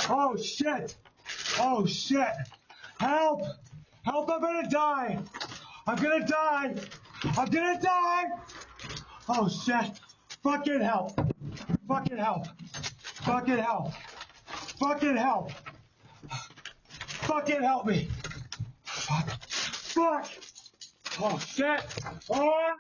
Oh shit! Oh shit! Help! Help! I'm gonna die! I'm gonna die! I'm gonna die! Oh shit! Fucking help! Fucking help! Fucking help! Fucking help! Fucking help me! Fuck! Fuck! Oh shit! Oh!